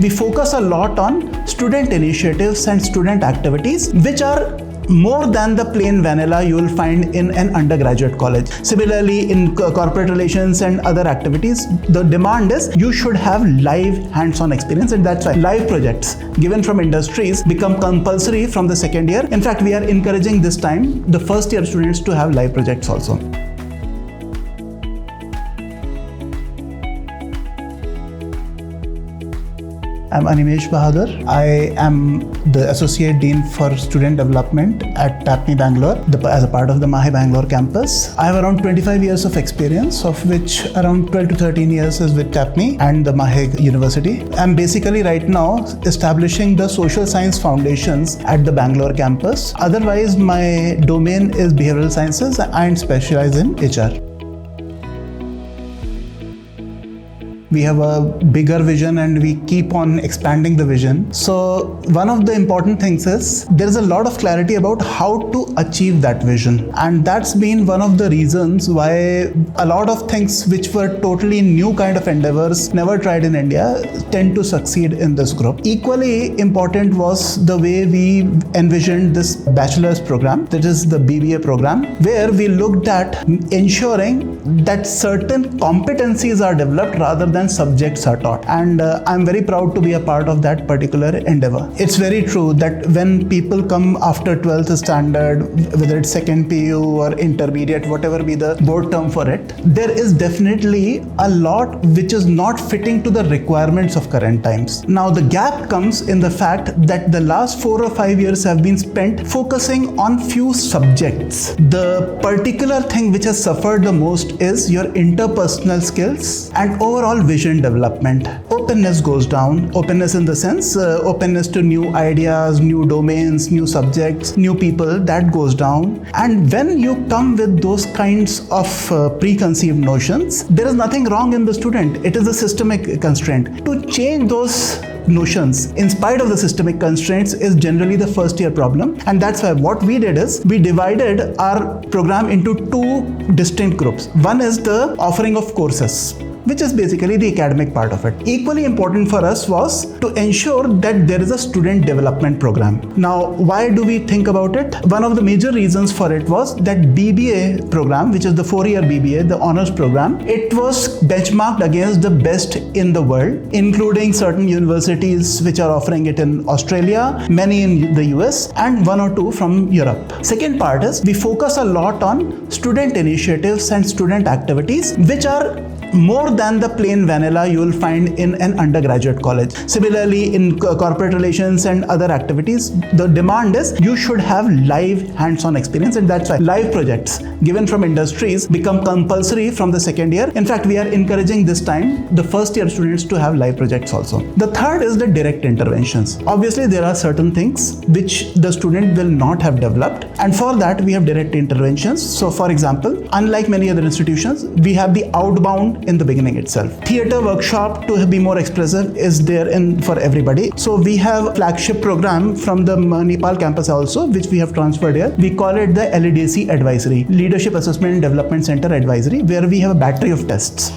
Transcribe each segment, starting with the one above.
We focus a lot on student initiatives and student activities, which are more than the plain vanilla you will find in an undergraduate college. Similarly, in corporate relations and other activities, the demand is you should have live hands-on experience, and that's why live projects given from industries become compulsory from the second year. In fact, we are encouraging this time the first year students to have live projects also. I'm Animesh Bahadur. I am the Associate Dean for Student Development at TAPMI Bengaluru as a part of the Mahi Bangalore campus. I have around 25 years of experience, of which around 12 to 13 years is with TAPMI and the Mahi University. I'm basically right now establishing the social science foundations at the Bangalore campus. Otherwise, my domain is behavioral sciences and specialize in HR. We have a bigger vision and we keep on expanding the vision. So one of the important things is there is a lot of clarity about how to achieve that vision. And that's been one of the reasons why a lot of things which were totally new kind of endeavors, never tried in India, tend to succeed in this group. Equally important was the way we envisioned this bachelor's program, that is the BBA program, where we looked at ensuring that certain competencies are developed rather than subjects are taught, and I'm very proud to be a part of that particular endeavor. It's very true that when people come after 12th standard, whether it's second PU or intermediate, whatever be the board term for it, there is definitely a lot which is not fitting to the requirements of current times. Now the gap comes in the fact that the last 4 or 5 years have been spent focusing on few subjects. The particular thing which has suffered the most is your interpersonal skills and overall vision development. Openness goes down. Openness in the sense, openness to new ideas, new domains, new subjects, new people, that goes down. And when you come with those kinds of preconceived notions, there is nothing wrong in the student. It is a systemic constraint. To change those notions in spite of the systemic constraints is generally the first year problem, and that's why what we did is we divided our program into two distinct groups. One is the offering of courses, which is basically the academic part of it. Equally important for us was to ensure that there is a student development program. Now, why do we think about it? One of the major reasons for it was that BBA program, which is the 4-year BBA, the honors program, it was benchmarked against the best in the world, including certain universities which are offering it in Australia, many in the US, and 1 or 2 from Europe. Second part is we focus a lot on student initiatives and student activities, which are more than the plain vanilla you will find in an undergraduate college. Similarly, in corporate relations and other activities, the demand is you should have live hands-on experience, and that's why live projects given from industries become compulsory from the second year. In fact, we are encouraging this time the first year students to have live projects also. The third is the direct interventions. Obviously, there are certain things which the student will not have developed, and for that we have direct interventions. So for example, unlike many other institutions, we have the outbound in the beginning itself. Theater workshop to be more expressive is there for everybody. So we have a flagship program from the Nepal campus also, which we have transferred here. We call it the LEDC Advisory, Leadership Assessment and Development Center Advisory, where we have a battery of tests.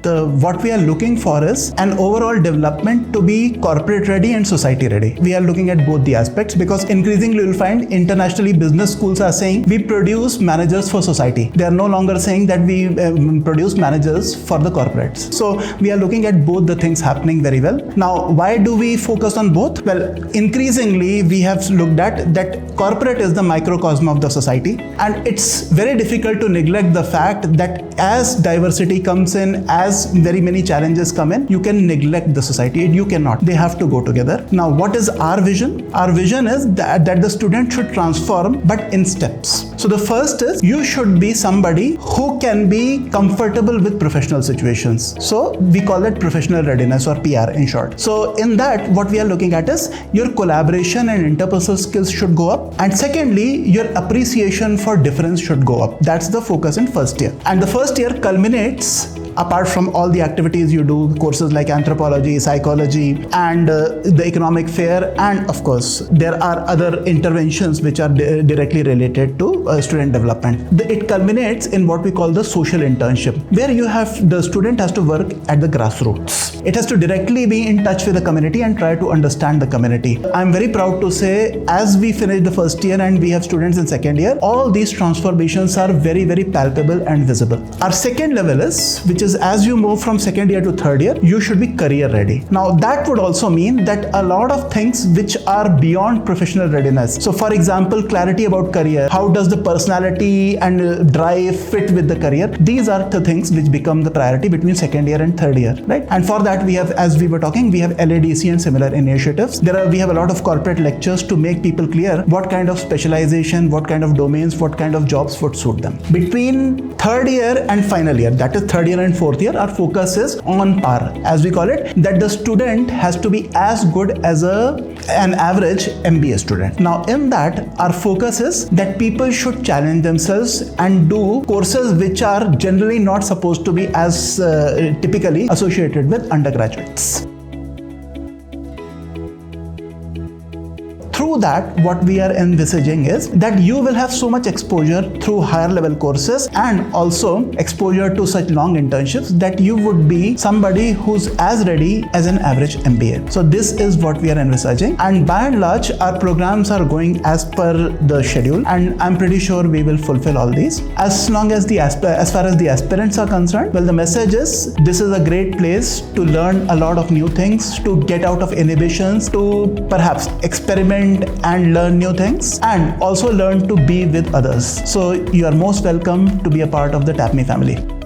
What we are looking for is an overall development to be corporate ready and society ready. We are looking at both the aspects because increasingly you will find internationally business schools are saying we produce managers for society. They are no longer saying that we produce managers for the corporates. So we are looking at both the things happening very well. Now, why do we focus on both? Well, increasingly we have looked at that corporate is the microcosm of the society, and it's very difficult to neglect the fact that as diversity comes in, as very many challenges come in, you can neglect the society. You cannot. They have to go together. Now, what is our vision? Our vision is that the student should transform, but in steps. So the first is you should be somebody who can be comfortable with professional situations. So we call it professional readiness, or PR in short. So in that, what we are looking at is your collaboration and interpersonal skills should go up. And secondly, your appreciation for difference should go up. That's the focus in first year. And the first year culminates apart from all the activities you do, courses like anthropology, psychology, and the economic fair, and of course, there are other interventions which are directly related to student development. It culminates in what we call the social internship, where the student has to work at the grassroots. It has to directly be in touch with the community and try to understand the community. I'm very proud to say, as we finish the first year and we have students in second year, all these transformations are very, very palpable and visible. Our second level which is as you move from second year to third year, you should be career ready. Now that would also mean that a lot of things which are beyond professional readiness. So for example, clarity about career, how does the personality and drive fit with the career? These are the things which become the priority between second year and third year, right? And for that we have, as we were talking, we have LADC and similar initiatives. We have a lot of corporate lectures to make people clear what kind of specialization, what kind of domains, what kind of jobs would suit them. Between third year and final year, that is third year and fourth year, our focus is on par, as we call it, that the student has to be as good as an average MBA student. Now in that, our focus is that people should challenge themselves and do courses which are generally not supposed to be as typically associated with undergraduates. Through that, what we are envisaging is that you will have so much exposure through higher level courses and also exposure to such long internships that you would be somebody who's as ready as an average MBA. So this is what we are envisaging, and by and large our programs are going as per the schedule, and I'm pretty sure we will fulfill all these. As long as as far as the aspirants are concerned, well, the message is this is a great place to learn a lot of new things, to get out of inhibitions, to perhaps experiment and learn new things, and also learn to be with others. So you are most welcome to be a part of the TAPMI family.